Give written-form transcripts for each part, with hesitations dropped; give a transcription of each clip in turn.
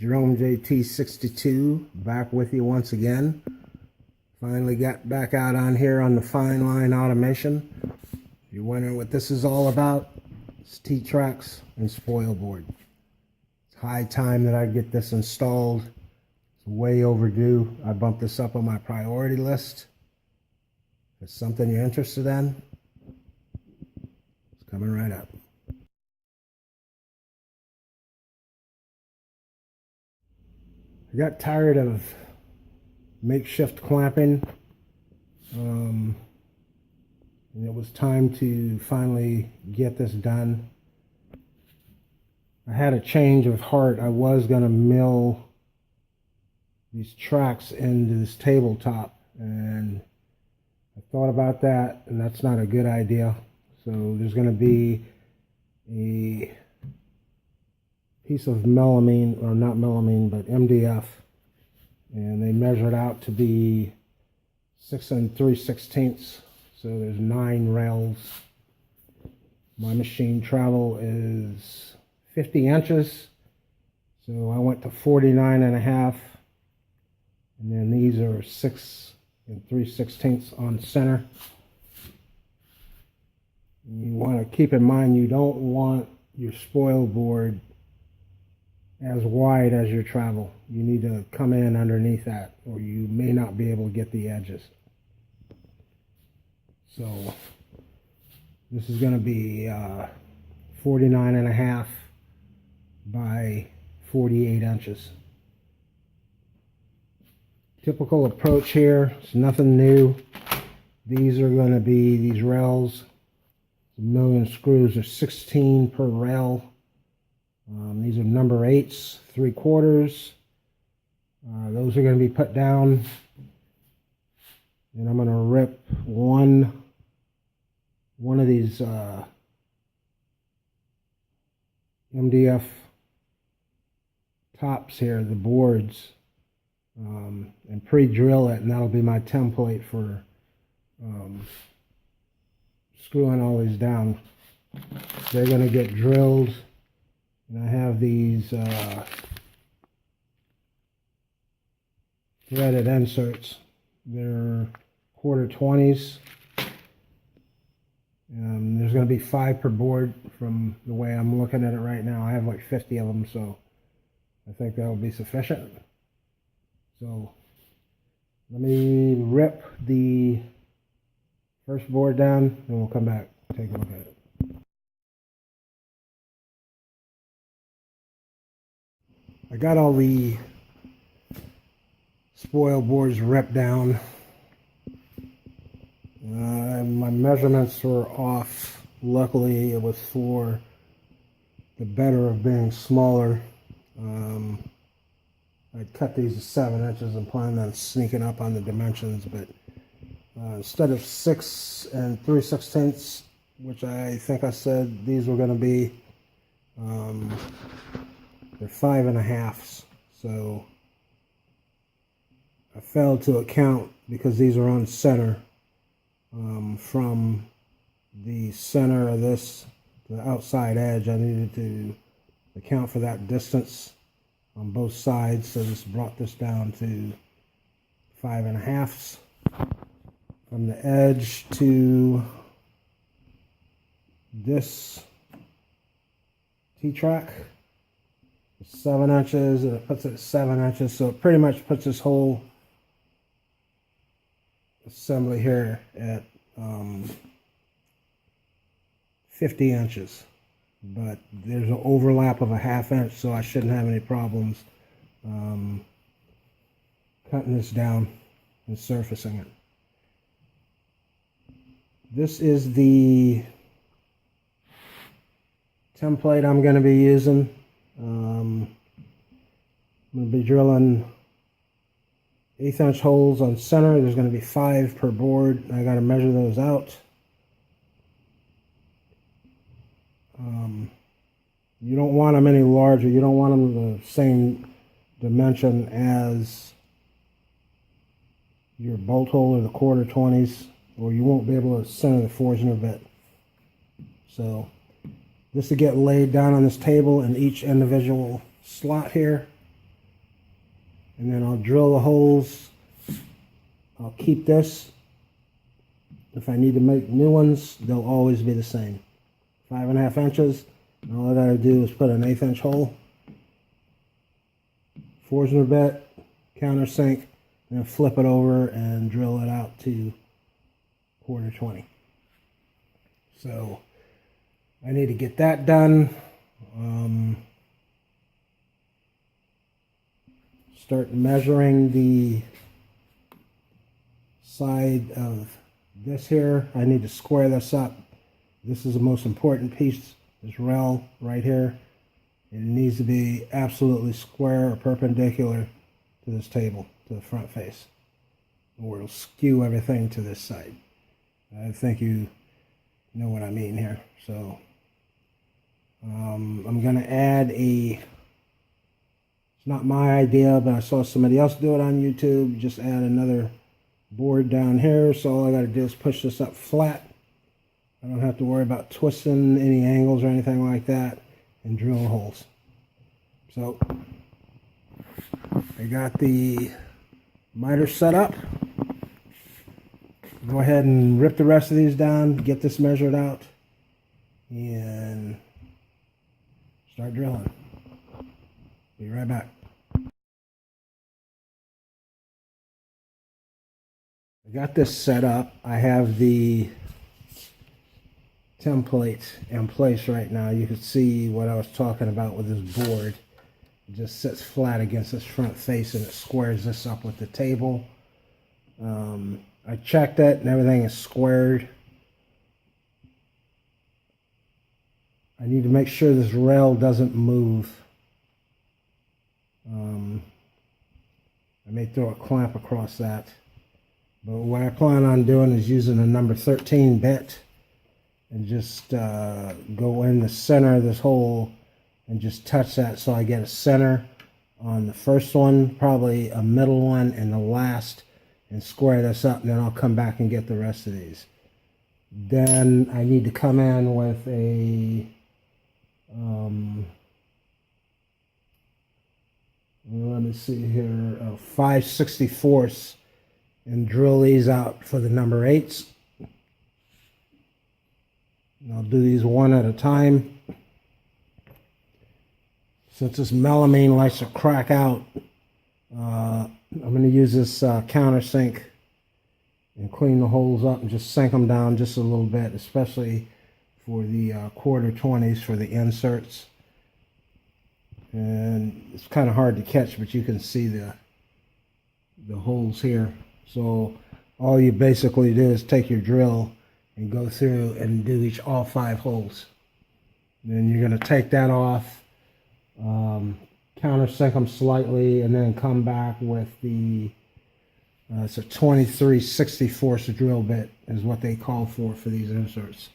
Jerome JT62 back with you once again. Finally got back out on here on the fine line automation. If you're wondering what this is all about, it's T-Tracks and spoil board. It's high time that I get this installed. It's way overdue. I bumped this up on my priority list. If it's something you're interested in, it's coming right up. I got tired of makeshift clamping, and it was time to finally get this done. I had a change of heart. I was going to mill these tracks into this tabletop, and I thought about that, and that's not a good idea. So there's going to be a piece of melamine, or not melamine, but MDF, and they measured out to be 6 3/16. So there's 9 rails. My machine travel is 50 inches, so I went to 49.5, and then these are 6 3/16 on center. You want to keep in mind you don't want your spoil board as wide as your travel. You need to come in underneath that, or you may not be able to get the edges. So this is going to be 49.5 by 48 inches. Typical approach here. It's nothing new. These are going to be these rails. 1,000,000 screws are 16 per rail. These are number 8s, 3/4. Those are going to be put down, and I'm going to rip one of these MDF tops here, the boards, and pre-drill it, and that'll be my template for screwing all these down. They're going to get drilled. And I have these threaded inserts. They're 1/4-20s. There's going to be 5 per board from the way I'm looking at it right now. I have like 50 of them, so I think that will be sufficient. So let me rip the first board down, and we'll come back and take a look at it. I got all the spoil boards ripped down. My measurements were off. Luckily, it was for the better of being smaller. I cut these to 7 inches and planned on sneaking up on the dimensions, but instead of 6 3/16, which I think I said these were going to be, they're 5.5s. So I failed to account, because these are on center, from the center of this to the outside edge. I needed to account for that distance on both sides, so this brought this down to 5.5s. From the edge to this T-track, 7 inches, and it puts it at 7 inches, so it pretty much puts this whole assembly here at 50 inches. But there's an overlap of a 1/2 inch, so I shouldn't have any problems cutting this down and surfacing it. This is the template I'm going to be using. I'm going to be drilling 1/8 inch holes on center. There's going to be 5 per board. I got to measure those out. You don't want them any larger. You don't want them the same dimension as your bolt hole or the 1/4-20s, or you won't be able to center the Forstner bit. So this will get laid down on this table in each individual slot here. and then I'll drill the holes. I'll keep this. If I need to make new ones, they'll always be the same. 5.5 inches. And all I gotta do is put an 1/8 inch hole, Forstner bit, countersink, and then flip it over and drill it out to 1/4 20. So I need to get that done. Start measuring the side of this here. I need to square this up. This is the most important piece, this rail right here. It needs to be absolutely square or perpendicular to this table, to the front face, or it'll skew everything to this side. I think you know what I mean here. So I'm going to add it's not my idea, but I saw somebody else do it on YouTube. Just add another board down here. So all I got to do is push this up flat. I don't have to worry about twisting any angles or anything like that, and drill holes. So I got the miter set up. Go ahead and rip the rest of these down, get this measured out, and start drilling. Be right back. I got this set up. I have the template in place right now. You can see what I was talking about with this board. It just sits flat against this front face and it squares this up with the table. I checked it and everything is squared. I need to make sure this rail doesn't move. I may throw a clamp across that. But what I plan on doing is using a number 13 bit and just go in the center of this hole and just touch that so I get a center on the first one, probably a middle one, and the last, and square this up, and then I'll come back and get the rest of these. Then I need to come in with a let me see here, a 5/64 and drill these out for the number 8s. And I'll do these one at a time. Since this melamine likes to crack out, I'm going to use this countersink and clean the holes up and just sink them down just a little bit, especially for the 1/4 20s for the inserts. And it's kind of hard to catch, but you can see the holes here. So all you basically do is take your drill and go through and do all 5 holes. Then you're going to take that off, countersink them slightly, and then come back with the it's a 23/64 drill bit is what they call for these inserts.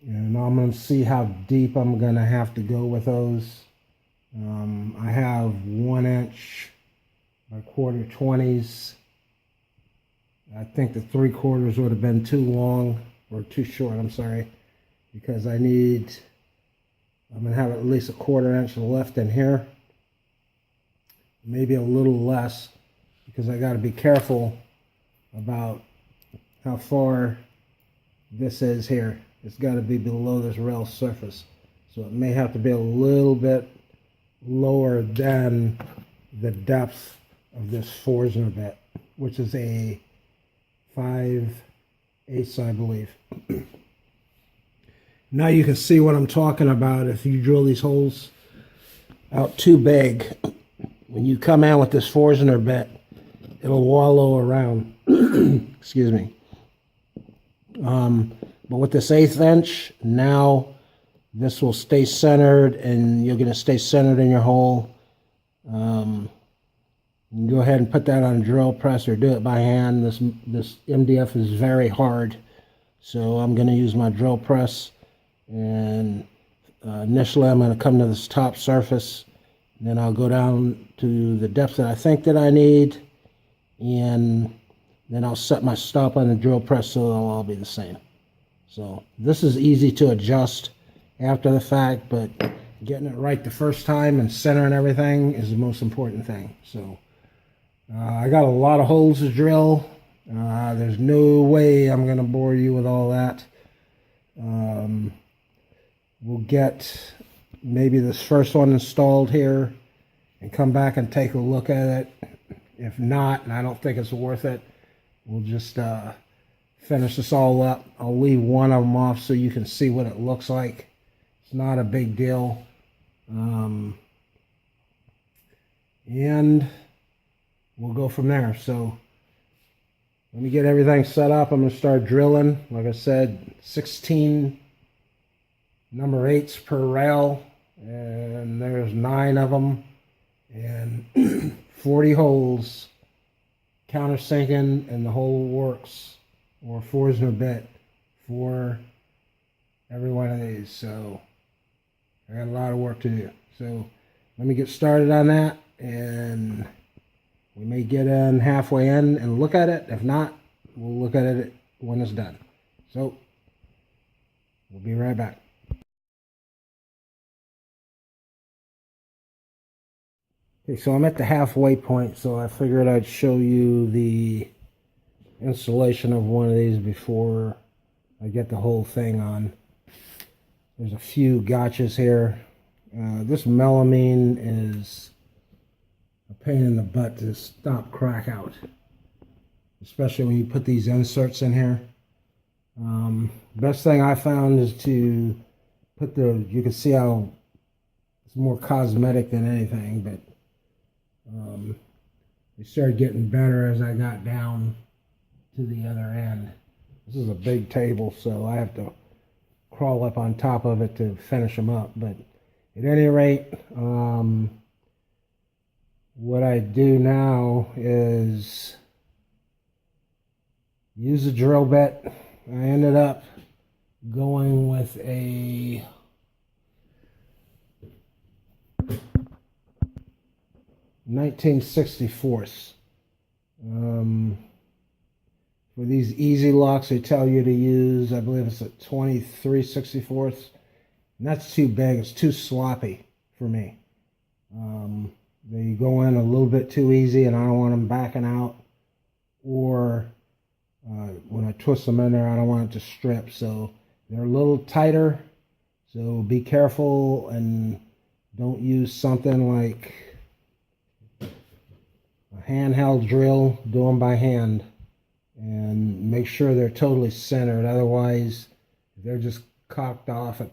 And I'm going to see how deep I'm going to have to go with those. I have 1 inch by 1/4 20s. I think the 3/4 would have been too long, or too short, I'm sorry, because I'm going to have at least a 1/4 inch left in here. Maybe a little less, because I got to be careful about how far this is here. It's got to be below this rail surface. So it may have to be a little bit lower than the depth of this Forstner bit, which is a 5/8, I believe. Now you can see what I'm talking about. If you drill these holes out too big, when you come in with this Forstner bit, it'll wallow around. Excuse me. But with this 1/8 inch, now this will stay centered, and you're going to stay centered in your hole. You can go ahead and put that on a drill press or do it by hand. This MDF is very hard, so I'm going to use my drill press. And initially I'm going to come to this top surface, and then I'll go down to the depth that I think that I need, and then I'll set my stop on the drill press so they'll all be the same. So this is easy to adjust after the fact, but getting it right the first time and centering everything is the most important thing. So I got a lot of holes to drill. There's no way I'm going to bore you with all that. We'll get maybe this first one installed here and come back and take a look at it. If not, and I don't think it's worth it, we'll just finish this all up. I'll leave one of them off so you can see what it looks like. It's not a big deal. And we'll go from there. So let me get everything set up. I'm going to start drilling. Like I said, 16 number 8s per rail, and there's 9 of them, and 40 holes, countersinking, and the whole works, or Forstner bit for every one of these. So I got a lot of work to do. So let me get started on that, and we may get in halfway in and look at it. If not, we'll look at it when it's done. So we'll be right back. Okay, so I'm at the halfway point, so I figured I'd show you the installation of one of these before I get the whole thing on. There's a few gotchas here. This melamine is a pain in the butt to stop crack out, especially when you put these inserts in here. Best thing I found is to put you can see how it's more cosmetic than anything, but it started getting better as I got down to the other end. This is a big table, so I have to crawl up on top of it to finish them up. But at any rate, what I do now is use a drill bit. I ended up going with a 19/64. For these easy locks, they tell you to use, I believe it's a 23/64. And that's too big. It's too sloppy for me. They go in a little bit too easy, and I don't want them backing out. Or when I twist them in there, I don't want it to strip. So they're a little tighter. So be careful and don't use something like a handheld drill. Do them by hand. And make sure they're totally centered. Otherwise, if they're just cocked off at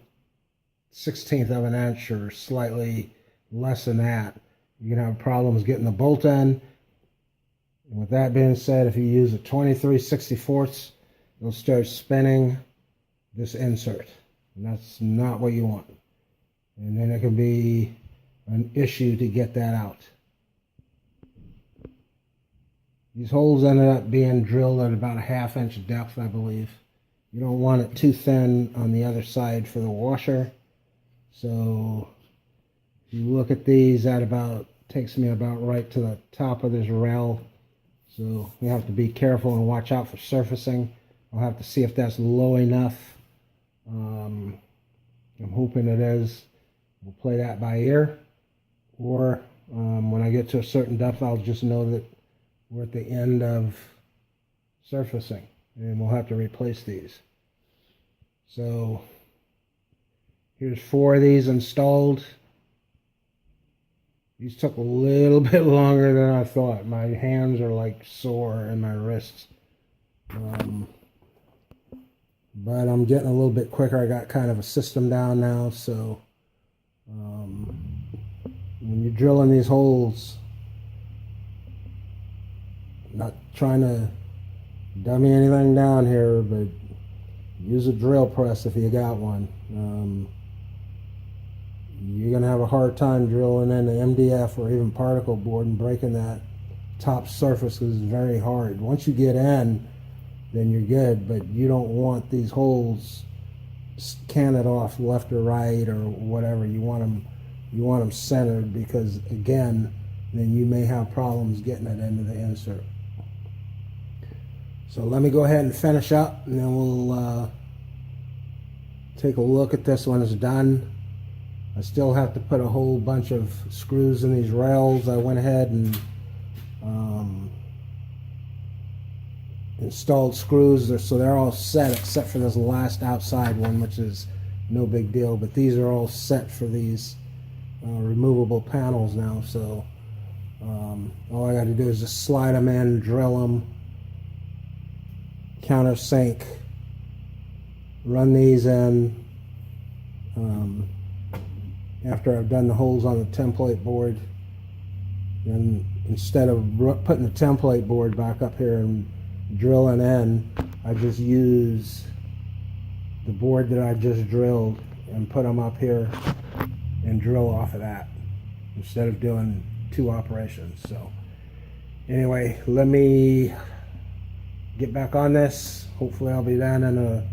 1/16 of an inch or slightly less than that, you're going to have problems getting the bolt in. And with that being said, if you use a 23/64, it'll start spinning this insert. And that's not what you want. And then it can be an issue to get that out. These holes ended up being drilled at about a 1/2 inch depth, I believe. You don't want it too thin on the other side for the washer. So if you look at these, that takes me about right to the top of this rail. So you have to be careful and watch out for surfacing. I'll have to see if that's low enough. I'm hoping it is. We'll play that by ear. Or when I get to a certain depth, I'll just know that we're at the end of surfacing, and we'll have to replace these. So here's 4 of these installed. These took a little bit longer than I thought. My hands are like sore and my wrists. But I'm getting a little bit quicker. I got kind of a system down now, so when you're drilling these holes, not trying to dummy anything down here, but use a drill press if you got one. You're going to have a hard time drilling in the MDF or even particle board and breaking that top surface because it's very hard. Once you get in, then you're good, but you don't want these holes canted off left or right or whatever. You want them centered, because again, then you may have problems getting it into the insert. So let me go ahead and finish up, and then we'll take a look at this when it's done. I still have to put a whole bunch of screws in these rails. I went ahead and installed screws, so they're all set except for this last outside one, which is no big deal, but these are all set for these removable panels now. So all I got to do is just slide them in, drill them, countersink, run these in. After I've done the holes on the template board, then instead of putting the template board back up here and drilling in, I just use the board that I just drilled and put them up here and drill off of that instead of doing two operations. So anyway, let me get back on this. Hopefully I'll be done in an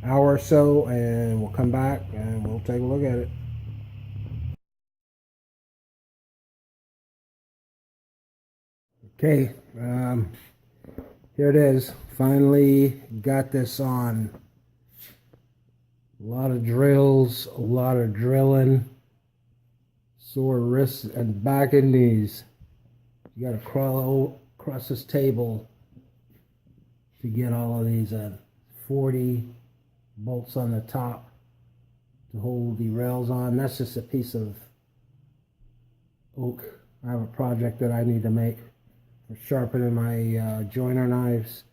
hour or so, and we'll come back and we'll take a look at it. Okay, here it is. Finally got this on. A lot of drills, a lot of drilling, sore wrists and back and knees. You got to crawl across this table to get all of these in. 40 bolts on the top to hold the rails on. That's just a piece of oak. I have a project that I need to make for sharpening my joiner knives.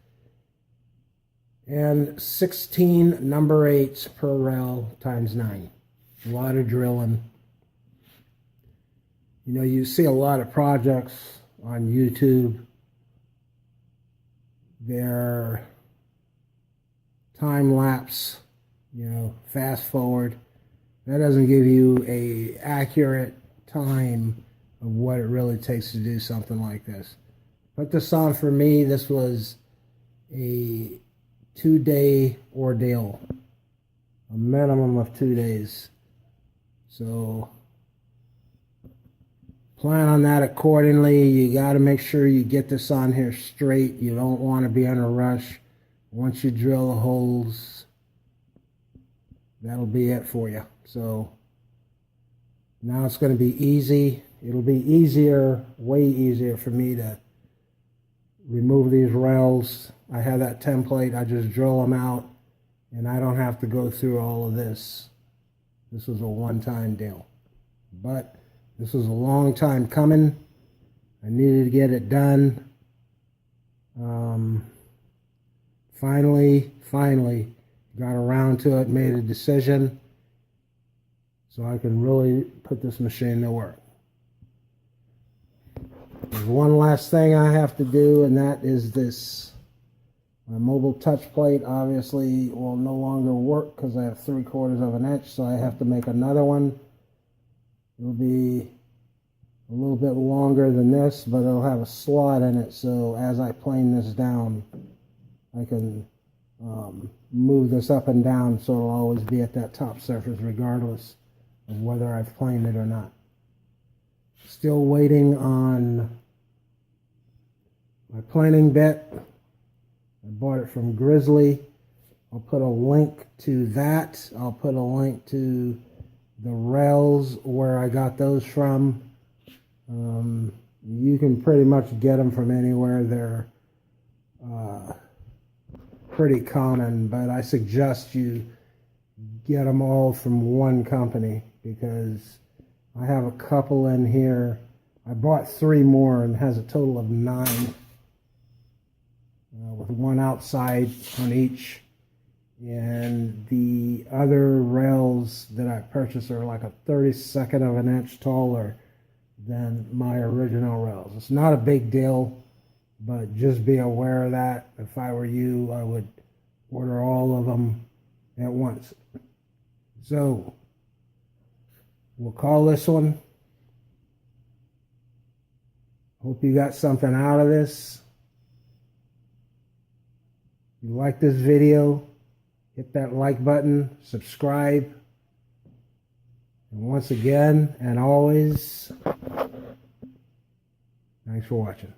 And 16 number 8s per rail times 9. A lot of drilling. You know, you see a lot of projects on YouTube. They're time lapse, you know, fast forward. That doesn't give you a accurate time of what it really takes to do something like this. Put this on for me. This was a 2-day ordeal, a minimum of 2 days. So plan on that accordingly. You got to make sure you get this on here straight. You don't want to be in a rush. Once you drill the holes, that'll be it for you. So now it's going to be easy. It'll be easier, way easier for me to remove these rails. I have that template. I just drill them out, and I don't have to go through all of this. This was a one-time deal. But this was a long time coming. I needed to get it done. Finally got around to it, made a decision, so I can really put this machine to work. There's one last thing I have to do, and that is this. My mobile touch plate obviously will no longer work because I have 3/4 of an inch, so I have to make another one. It'll be a little bit longer than this, but it'll have a slot in it, so as I plane this down, I can move this up and down, so it'll always be at that top surface regardless of whether I've planed it or not. Still waiting on my planing bit. I bought it from Grizzly. I'll put a link to that. I'll put a link to the rails where I got those from. You can pretty much get them from anywhere. They're pretty common, but I suggest you get them all from one company because I have a couple in here. I bought 3 more and has a total of 9 with one outside on each. And the other rails that I purchased are like a 32nd of an inch taller than my original rails. It's not a big deal, but just be aware of that. If I were you, I would order all of them at once. So we'll call this one. Hope you got something out of this. If you like this video, hit that like button, subscribe. And once again, and always, thanks for watching.